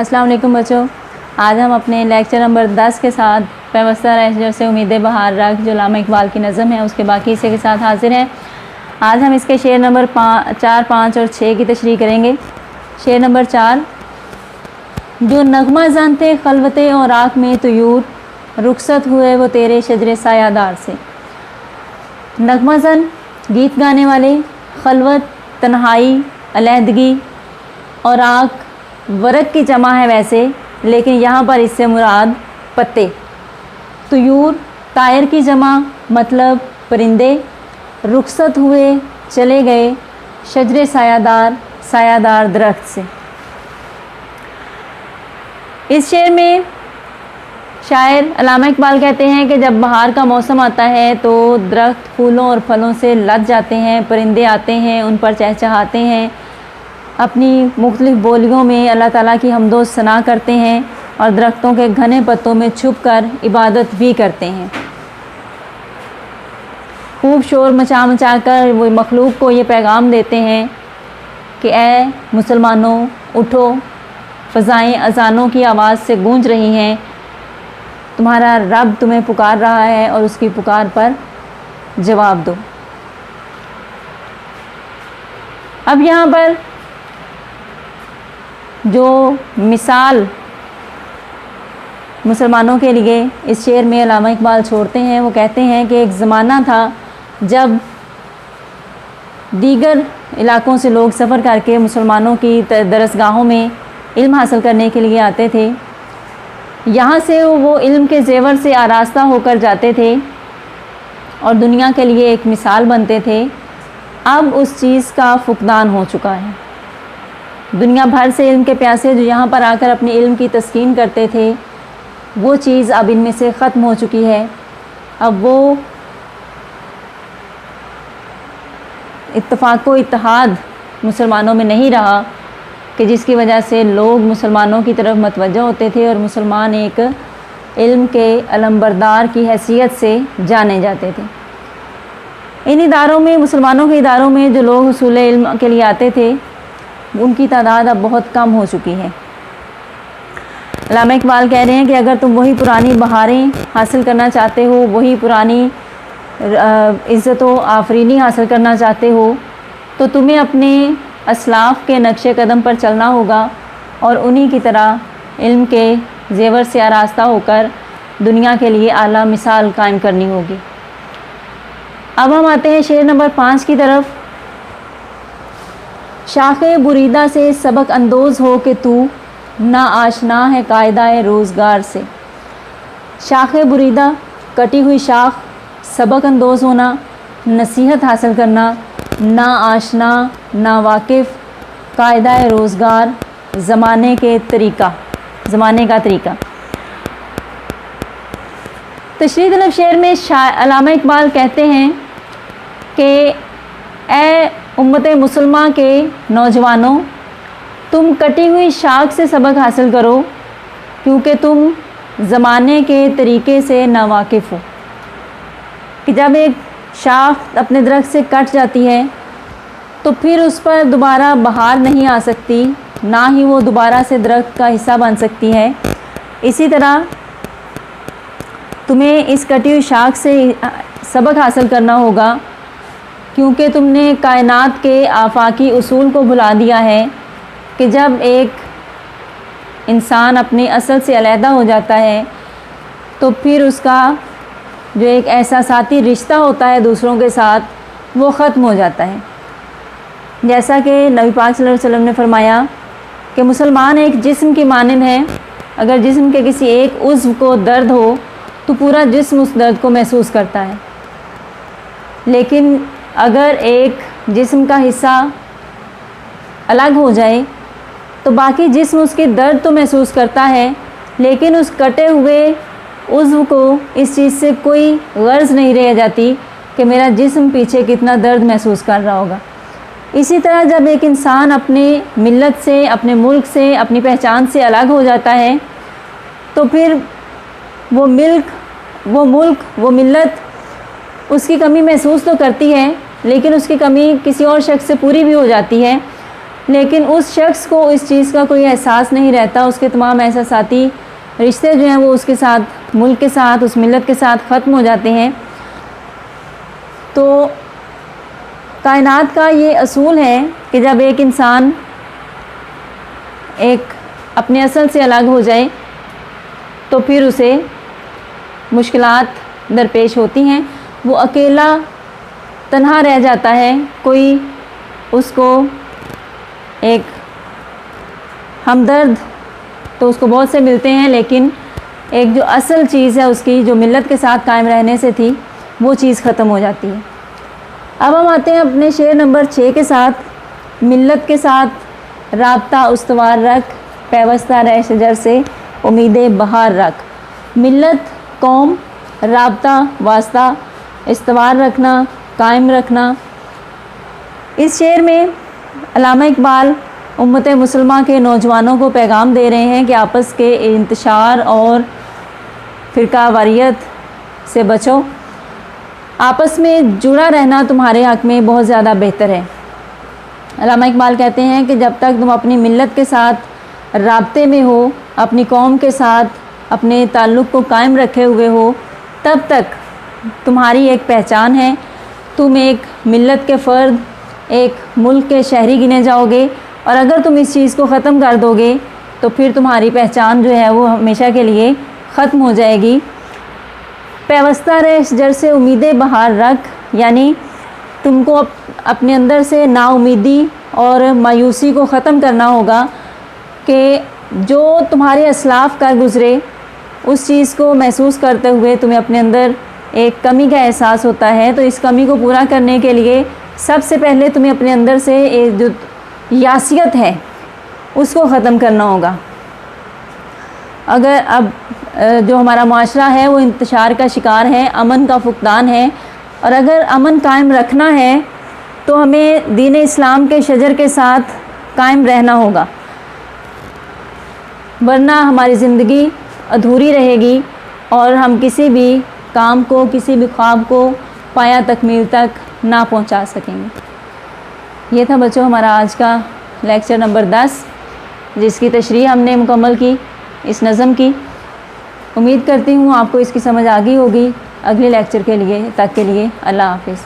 السلام علیکم بچوں، آج ہم اپنے لیکچر نمبر 10 کے ساتھ پیوستہ رہے سے امید بہار رکھ جو علامہ اقبال کی نظم ہے اس کے باقی حصے کے ساتھ حاضر ہیں۔ آج ہم اس کے شعر نمبر 4، 5 اور 6 کی تشریح کریں گے۔ شعر نمبر 4: جو نغمہ زن تھے خلوت اور راک میں طیور، رخصت ہوئے وہ تیرے شجر سایہ دار سے۔ نغمہ زن گیت گانے والے، خلوت تنہائی علیحدگی، اور راک ورق کی جمع ہے ویسے، لیکن یہاں پر اس سے مراد پتے۔ طیور طائر کی جمع مطلب پرندے، رخصت ہوئے چلے گئے شجر سایہ دار درخت سے۔ اس شعر میں شاعر علامہ اقبال کہتے ہیں کہ جب بہار کا موسم آتا ہے تو درخت پھولوں اور پھلوں سے لد جاتے ہیں، پرندے آتے ہیں، ان پر چہچہاتے ہیں، اپنی مختلف بولیوں میں اللہ تعالیٰ کی حمد و ثنا کرتے ہیں اور درختوں کے گھنے پتوں میں چھپ کر عبادت بھی کرتے ہیں۔ خوب شور مچا کر وہ مخلوق کو یہ پیغام دیتے ہیں کہ اے مسلمانوں اٹھو، فضائیں اذانوں کی آواز سے گونج رہی ہیں، تمہارا رب تمہیں پکار رہا ہے اور اس کی پکار پر جواب دو۔ اب یہاں پر جو مثال مسلمانوں کے لیے اس شعر میں علامہ اقبال چھوڑتے ہیں، وہ کہتے ہیں کہ ایک زمانہ تھا جب دیگر علاقوں سے لوگ سفر کر کے مسلمانوں کی درسگاہوں میں علم حاصل کرنے کے لیے آتے تھے، یہاں سے وہ علم کے زیور سے آراستہ ہو کر جاتے تھے اور دنیا کے لیے ایک مثال بنتے تھے۔ اب اس چیز کا فقدان ہو چکا ہے۔ دنیا بھر سے علم کے پیاسے جو یہاں پر آ کر اپنے علم کی تسکین کرتے تھے، وہ چیز اب ان میں سے ختم ہو چکی ہے۔ اب وہ اتفاق و اتحاد مسلمانوں میں نہیں رہا کہ جس کی وجہ سے لوگ مسلمانوں کی طرف متوجہ ہوتے تھے اور مسلمان ایک علم کے علمبردار کی حیثیت سے جانے جاتے تھے۔ ان اداروں میں، مسلمانوں کے اداروں میں جو لوگ حصول علم کے لیے آتے تھے، ان کی تعداد اب بہت کم ہو چکی ہے۔ علامہ اقبال کہہ رہے ہیں کہ اگر تم وہی پرانی بہاریں حاصل کرنا چاہتے ہو، وہی پرانی عزت و آفرینی حاصل کرنا چاہتے ہو، تو تمہیں اپنے اسلاف کے نقش قدم پر چلنا ہوگا اور انہی کی طرح علم کے زیور سے آراستہ ہو کر دنیا کے لیے اعلیٰ مثال قائم کرنی ہوگی۔ اب ہم آتے ہیں شعر نمبر 5 کی طرف۔ شاخ بریدہ سے سبق اندوز ہو کہ تو نا آشنا ہے قاعدہ روزگار سے۔ شاخ بریدہ کٹی ہوئی شاخ، سبق اندوز ہونا، نصیحت حاصل کرنا، نا آشنا نا واقف، قاعدہ روزگار زمانے کا طریقہ۔ تشریح طلب شعر میں علامہ اقبال کہتے ہیں کہ اے امت مسلمہ کے نوجوانوں، تم کٹی ہوئی شاخ سے سبق حاصل کرو کیونکہ تم زمانے کے طریقے سے ناواقف ہو۔ کہ جب ایک شاخ اپنے درخت سے کٹ جاتی ہے تو پھر اس پر دوبارہ بہار نہیں آ سکتی، نہ ہی وہ دوبارہ سے درخت کا حصہ بن سکتی ہے۔ اسی طرح تمہیں اس کٹی ہوئی شاخ سے سبق حاصل کرنا ہوگا کیونکہ تم نے کائنات کے آفاقی اصول کو بھلا دیا ہے کہ جب ایک انسان اپنے اصل سے علیحدہ ہو جاتا ہے تو پھر اس کا جو ایک احساساتی رشتہ ہوتا ہے دوسروں کے ساتھ، وہ ختم ہو جاتا ہے۔ جیسا کہ نبی پاک صلی اللہ علیہ وسلم نے فرمایا کہ مسلمان ایک جسم کی مانند ہے، اگر جسم کے کسی ایک عضو کو درد ہو تو پورا جسم اس درد کو محسوس کرتا ہے، لیکن اگر ایک جسم کا حصہ الگ ہو جائے تو باقی جسم اس کی درد تو محسوس کرتا ہے، لیکن اس کٹے ہوئے عضو کو اس چیز سے کوئی غرض نہیں رہ جاتی کہ میرا جسم پیچھے کتنا درد محسوس کر رہا ہوگا۔ اسی طرح جب ایک انسان اپنے ملت سے، اپنے ملک سے، اپنی پہچان سے الگ ہو جاتا ہے تو پھر وہ ملک، وہ ملت اس کی کمی محسوس تو کرتی ہے، لیکن اس کی کمی کسی اور شخص سے پوری بھی ہو جاتی ہے، لیکن اس شخص کو اس چیز کا کوئی احساس نہیں رہتا، اس کے تمام احساساتی رشتے جو ہیں وہ اس کے ساتھ، ملک کے ساتھ، اس ملت کے ساتھ ختم ہو جاتے ہیں۔ تو کائنات کا یہ اصول ہے کہ جب ایک انسان ایک اپنے اصل سے الگ ہو جائے تو پھر اسے مشکلات درپیش ہوتی ہیں، وہ اکیلا تنہا رہ جاتا ہے، کوئی اس کو ایک ہمدرد تو اس کو بہت سے ملتے ہیں، لیکن ایک جو اصل چیز ہے اس کی، جو ملت کے ساتھ قائم رہنے سے تھی، وہ چیز ختم ہو جاتی ہے۔ اب ہم آتے ہیں اپنے شعر نمبر 6 کے ساتھ۔ ملت کے ساتھ رابطہ استوار رکھ، پیوستہ رہ شجر سے امید بہار رکھ۔ ملت، قوم، رابطہ، واسطہ استوار رکھنا، قائم رکھنا۔ اس شعر میں علامہ اقبال امت مسلمہ کے نوجوانوں کو پیغام دے رہے ہیں کہ آپس کے انتشار اور فرقہ واریت سے بچو، آپس میں جڑا رہنا تمہارے حق میں بہت زیادہ بہتر ہے۔ علامہ اقبال کہتے ہیں کہ جب تک تم اپنی ملت کے ساتھ رابطے میں ہو، اپنی قوم کے ساتھ اپنے تعلق کو قائم رکھے ہوئے ہو، تب تک تمہاری ایک پہچان ہے، تم ایک ملت کے فرد، ایک ملک کے شہری گنے جاؤ گے، اور اگر تم اس چیز کو ختم کر دو گے تو پھر تمہاری پہچان جو ہے وہ ہمیشہ کے لیے ختم ہو جائے گی۔ پیوستہ رہ شجر سے امید بہار رکھ، یعنی تم کو اپنے اندر سے نا امیدی اور مایوسی کو ختم کرنا ہوگا کہ جو تمہارے اسلاف کر گزرے اس چیز کو محسوس کرتے ہوئے تمہیں اپنے اندر ایک کمی کا احساس ہوتا ہے، تو اس کمی کو پورا کرنے کے لیے سب سے پہلے تمہیں اپنے اندر سے ایک جو یاسیت ہے اس کو ختم کرنا ہوگا۔ اگر اب جو ہمارا معاشرہ ہے وہ انتشار کا شکار ہے، امن کا فقدان ہے، اور اگر امن قائم رکھنا ہے تو ہمیں دین اسلام کے شجر کے ساتھ قائم رہنا ہوگا، ورنہ ہماری زندگی ادھوری رہے گی اور ہم کسی بھی کام کو، کسی بھی خواب کو پایہ تکمیل تک نہ پہنچا سکیں گے۔ یہ تھا بچوں ہمارا آج کا لیکچر نمبر 10، جس کی تشریح ہم نے مکمل کی اس نظم کی۔ امید کرتی ہوں آپ کو اس کی سمجھ آ گئی ہوگی۔ اگلے لیکچر کے لیے تک کے لیے اللہ حافظ۔